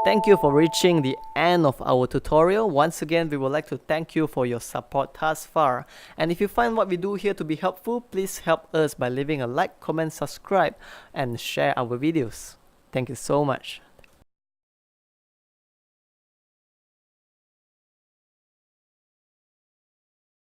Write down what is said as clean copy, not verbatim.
Thank you for reaching the end of our tutorial. Once again, we would like to thank you for your support thus far. And if you find what we do here to be helpful, please help us by leaving a like, comment, subscribe, and share our videos. Thank you so much.